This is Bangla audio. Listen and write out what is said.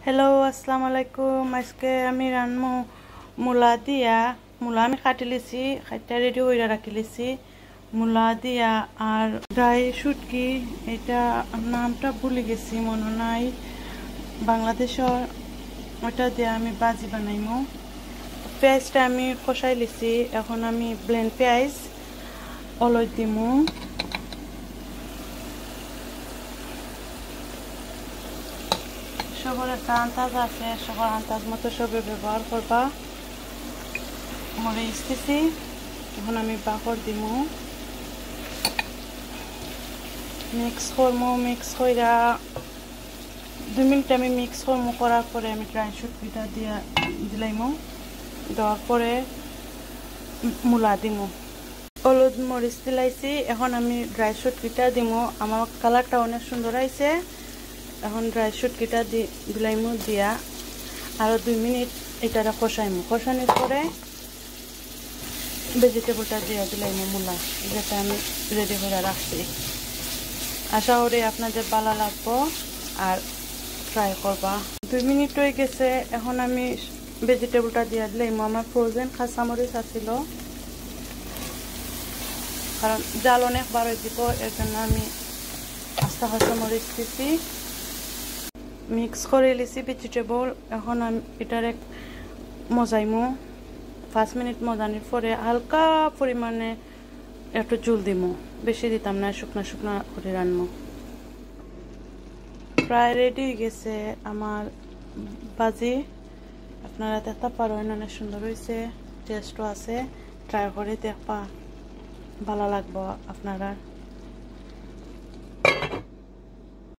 হ্যালো আসসালামু আলাইকুম। আজকে আমি রান্না মূলা দিয়া মূলা আমি কাটি লিছি, কাটা রেডি করে রাখি লিছি। মূলা দিয়া আর ড্রাই শুটকি, এটা নামটা ভুলে গেছি, মনে নাই। বাংলাদেশের ওটা দিয়ে আমি বাজি বানাইমু। পেঁয়াজটা আমি কষাই লিছি, এখন আমি ব্লেন্ড পেঁয়াজ অলয় দিমু। সবার একটা আন্দাজ আছে, সবার আন্দাজ মতো সবে ব্যবহার করবা। মরিচ দিছি, এখন আমি বাকর দিমু, মিক্স করমু। মিক্স কইরা 2 মিনিট আমি মিক্স করমু। করার পরে আমি ড্রাই শুটকিটা দিয়া দিলাইমু। দেওয়ার পরে মূলা দিমু, হলুদ মরিচ দিলাইছি। এখন আমি ড্রাই শুটকিটা দিমু। আমার কালারটা অনেক সুন্দর আইছে। এখন ড্রাই শুটকিটা দিলাইমু, দিয়া আরো 2 মিনিট এটা কষাইমু। কষানোর পরে ভেজিটেবলটা দিয়ে দিলাইমু, মূলা যেটা আমি রেডি করে রাখছি। আশা করি আপনাদের ভালো লাগবো আর ট্রাই করবা। 2 মিনিট হয়ে গেছে, এখন আমি ভেজিটেবলটা দিয়ে দিলাইমু। আমার ফ্রোজেন কাঁচামরিচ আছিল, কারণ জাল অনেক বার হয়ে দিব, এর জন্য আমি আস্তা কাঁচামরিচ দিছি। মিক্স করে লিছি ভেজিটেবল। এখন আমি এটারে মজাইমু। 5 মিনিট মজানোর পরে হালকা পরিমাণে একটু জল দিমু, বেশি দিতাম না, শুকনা শুকনা করে রান্নু। প্রায় রেডি হয়ে গেছে আমার বাজি। আপনারা দেখতে পারেন অনেক সুন্দর হয়েছে, টেস্টও আছে। ট্রাই করে দেখবা, ভালো লাগবো আপনারা।